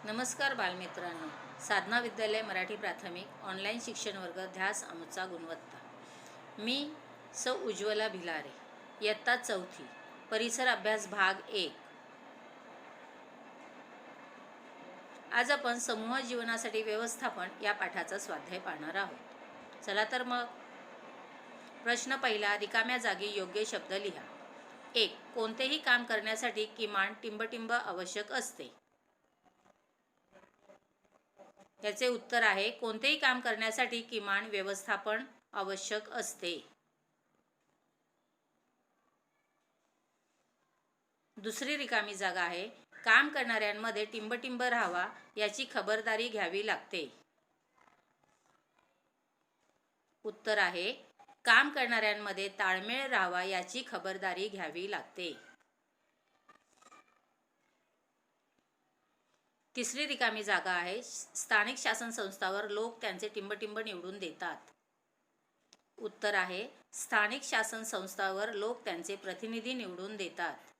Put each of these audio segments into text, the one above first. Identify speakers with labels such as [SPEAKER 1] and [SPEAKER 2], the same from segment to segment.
[SPEAKER 1] नमस्कार बालमित्रांनो. साधना विद्यालय मराठी प्राथमिक ऑनलाईन शिक्षण वर्ग ध्यास आमचा गुणवत्ता. मी सौ उज्ज्वला भिलारे, इयत्ता चौथी, परिसर अभ्यास भाग 1. आज आपण समूह जीवनासाठी व्यवस्थापन या पाठाचा स्वाध्याय पाहणार आहोत. चला तर मग. प्रश्न पहिला, रिकाम्या जागी योग्य शब्द लिहा. 1. कोणतेही काम करण्यासाठी किमान टिंबटिंब आवश्यक असते. याचे उत्तर आहे कोणतेही काम करण्यासाठी किमान व्यवस्थापन आवश्यक असते. दुसरी रिकामी जागा आहे, काम करणाऱ्यांमध्ये टिंबटिंब राहावा याची खबरदारी घ्यावी लागते. उत्तर आहे काम करणाऱ्यांमध्ये ताळमेळ राहावा याची खबरदारी घ्यावी लागते. तिसरी रिकामी जागा आहे, स्थानिक शासन संस्थावर लोक त्यांचे टिंबटिंब निवडून देतात. उत्तर आहे स्थानिक शासन संस्थावर लोक त्यांचे प्रतिनिधी निवडून देतात.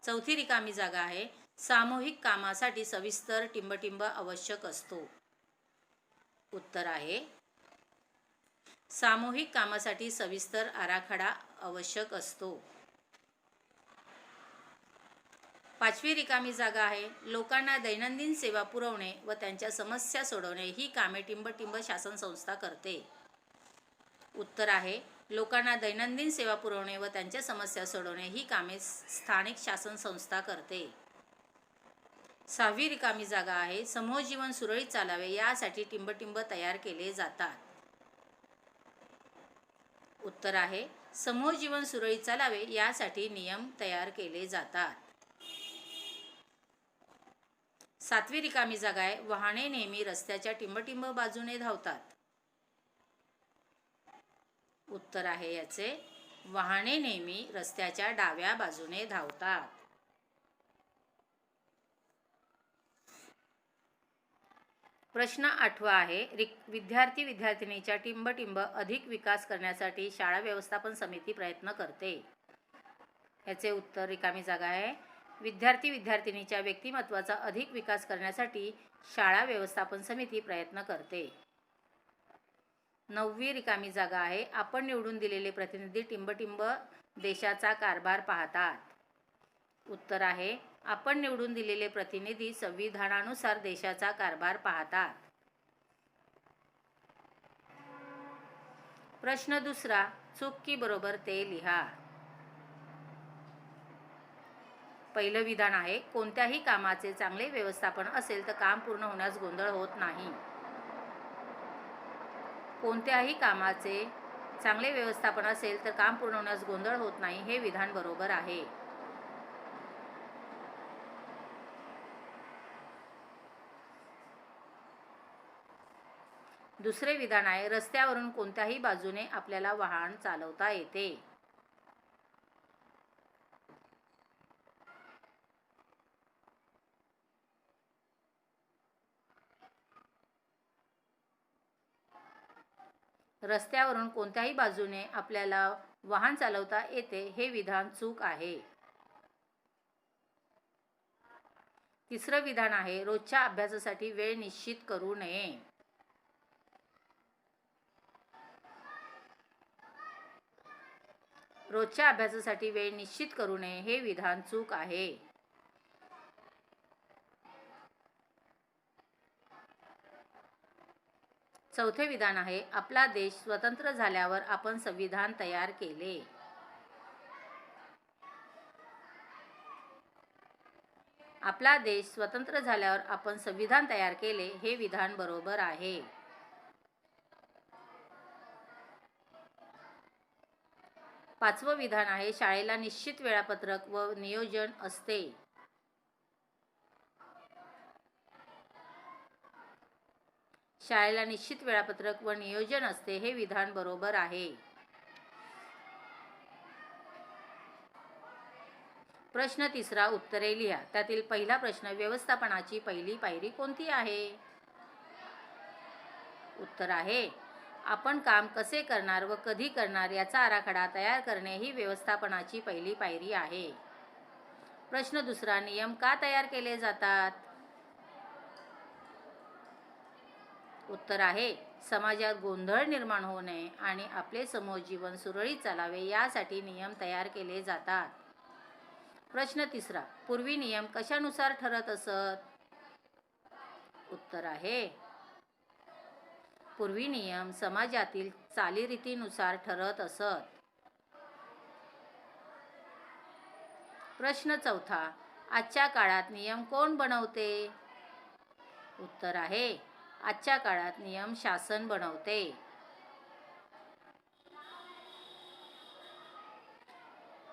[SPEAKER 1] चौथी रिकामी जागा आहे, सामूहिक कामासाठी सविस्तर टिंबटिंब आवश्यक असतो. उत्तर आहे सामूहिक कामासाठी सविस्तर आराखडा आवश्यक असतो. पाचवी रिकामी जागा आहे, लोकांना दैनंदिन सेवा पुरवणे व त्यांच्या समस्या सोडवणे ही कामे टिंबटिंब शासन संस्था करते. उत्तर आहे लोकांना दैनंदिन सेवा पुरवणे व त्यांच्या समस्या सोडवणे ही कामे स्थानिक शासन संस्था करते. सहावी रिकामी जागा आहे, समूह जीवन सुरळीत चालावे यासाठी टिंबटिंब तयार केले जातात. उत्तर आहे समूह जीवन सुरळीत चालावे यासाठी नियम तयार केले जातात. सातवी रिकामी जागा आहे, वाहने नेहमी रस्त्याच्या टिंबटिंब बाजूने धावतात. उत्तर आहे याचे वाहने नेहमी रस्त्याच्या डाव्या बाजूने धावतात. प्रश्न 8वा आहे, विद्यार्थी विद्यार्थिनीच्या टिंबटिंब अधिक विकास करण्यासाठी शाळा व्यवस्थापन समिती प्रयत्न करते. याचे उत्तर रिकामी जागा आहे, विद्यार्थी विद्यार्थिनीच्या व्यक्तिमत्वाचा अधिक विकास करण्यासाठी शाळा व्यवस्थापन समिती प्रयत्न करते. 9वी रिकामी जागा आहे, आपण निवडून दिलेले प्रतिनिधी टिंबटिंब देशाचा कारभार पाहतात. उत्तर आहे आपण निवडून दिलेले प्रतिनिधी संविधानानुसार देशाचा कारभार पाहतात. प्रश्न दुसरा, चूक की बरोबर ते लिहा. पहिलं विधान आहे, कोणत्याही कामाचे चांगले व्यवस्थापन असेल तर काम पूर्ण होण्यास गोंधळ होत नाही. कोणत्याही कामाचे चांगले व्यवस्थापन असेल तर काम पूर्ण होण्यास गोंधळ होत नाही हे विधान बरोबर आहे. दुसरे विधान आहे, रस्त्यावरून कोणत्याही बाजूने आपल्याला वाहन चालवता येते. रस्त्यावरून कोणत्याही बाजूने आपल्याला वाहन चालवता येते हे विधान चूक आहे. तिसरं विधान आहे, रोजच्या अभ्यासासाठी वेळ निश्चित करू नये. रोजच्या अभ्यासासाठी वेळ निश्चित करू नये हे विधान चूक आहे. चौथे विधान आहे, आपला देश स्वतंत्र झाल्यावर आपण संविधान तयार केले. आपला देश स्वतंत्र झाल्यावर आपण संविधान तयार केले हे विधान बरोबर आहे. पाचवं विधान आहे, शाळेला निश्चित वेळापत्रक व नियोजन असते. शाळेला निश्चित वेळापत्रक व नियोजन असते हे विधान बरोबर आहे. प्रश्न तिसरा, उत्तरे लिहा. त्यातील पहिला प्रश्न, व्यवस्थापनाची पहिली पायरी कोणती आहे? उत्तर आहे आपण काम कसे करणार व कधी करणार याचा आराखडा तयार करणे ही व्यवस्थापनाची पहिली पायरी आहे. प्रश्न दुसरा, नियम का तयार केले जातात? उत्तर आहे समाजात गोंधळ निर्माण होऊ नये आणि आपले समूह जीवन सुरळीत चालावे यासाठी नियम तयार केले जातात. प्रश्न तिसरा, पूर्वी नियम कशानुसार ठरत असत? उत्तर आहे पूर्वी नियम समाजातील चालीरीतीनुसार ठरत असत. प्रश्न चौथा, आजच्या काळात नियम कोण बनवते? उत्तर आहे आजच्या काळात नियम शासन बनवते.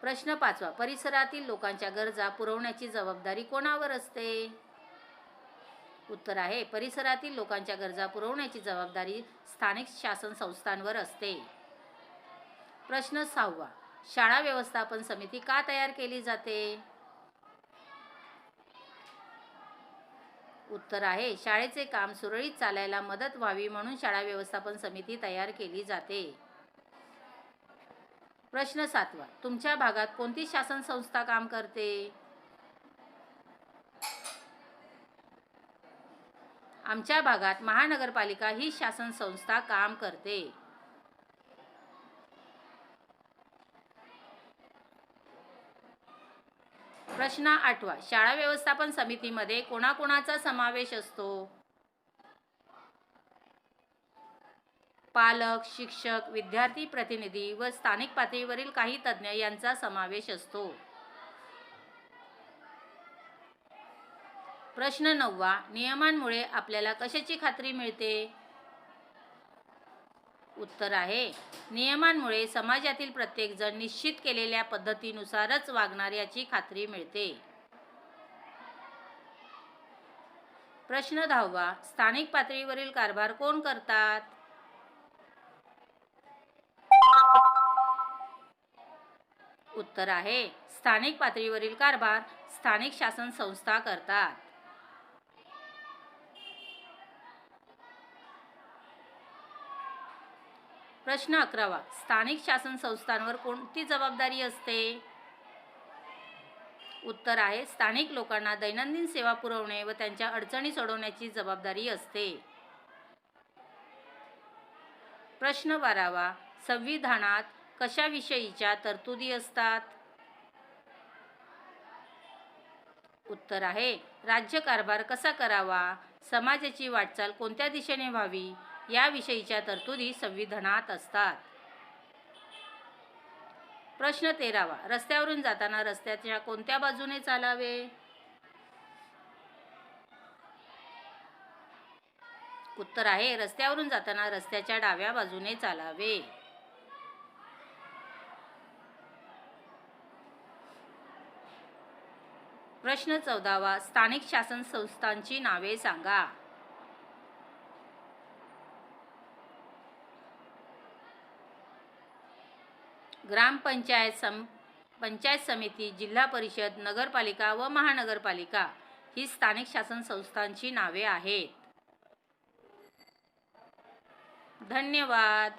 [SPEAKER 1] प्रश्न पाचवा, परिसरातील लोकांच्या गरजा पुरवण्याची जबाबदारी कोणावर असते? उत्तर आहे परिसरातील लोकांच्या गरजा पुरवण्याची जबाबदारी स्थानिक शासन संस्थांवर असते. प्रश्न सहावा, शाळा व्यवस्थापन समिती का तयार केली जाते? उत्तर आहे शाळेचे काम सुरळीत चालायला मदत व्हावी म्हणून शाळा व्यवस्थापन समिती तयार केली जाते. प्रश्न सातवा, तुमच्या भागात कोणती शासन संस्था काम करते? आमच्या भागात महानगरपालिका ही शासन संस्था काम करते. प्रश्न आठवा, शाळा व्यवस्थापन समितीमध्ये कोणाकोणाचा समावेश असतो? पालक, शिक्षक, विद्यार्थी प्रतिनिधी व स्थानिक पातळीवरील काही तज्ज्ञ यांचा समावेश असतो. प्रश्न नववा, नियमांमुळे आपल्याला कशाची खात्री मिळते? उत्तर आहे नियमांमुळे समाजातील प्रत्येकजण निश्चित केलेल्या पद्धतीनुसारच वागणार याची खात्री मिळते. प्रश्न 10वा, स्थानिक पातळीवरील कारभार कोण करतात? उत्तर आहे स्थानिक पातळीवरील कारभार स्थानिक शासन संस्था करतात. प्रश्न 11वा, स्थानिक शासन संस्थांवर कोणती जबाबदारी असते? उत्तर आहे स्थानिक लोकांना दैनंदिन सेवा पुरवणे व त्यांच्या अडचणी सोडवण्याची जबाबदारी असते. प्रश्न 12वा, संविधानात कशाविषयीच्या तरतुदी असतात? उत्तर आहे राज्यकारभार कसा करावा, समाजाची वाटचाल कोणत्या दिशेने व्हावी याविषयीच्या तरतुदी संविधानात असतात. प्रश्न 13वा, रस्त्यावरून जाताना रस्त्याच्या कोणत्या बाजूने चालावे? उत्तर आहे रस्त्यावरून जाताना रस्त्याच्या डाव्या बाजूने चालावे. प्रश्न 14वा, स्थानिक शासन संस्थांची नावे सांगा. ग्रामपंचायत, पंचायत समिती, जिल्हा परिषद, नगरपालिका व महानगरपालिका ही स्थानिक शासन संस्थांची नावे आहेत. धन्यवाद.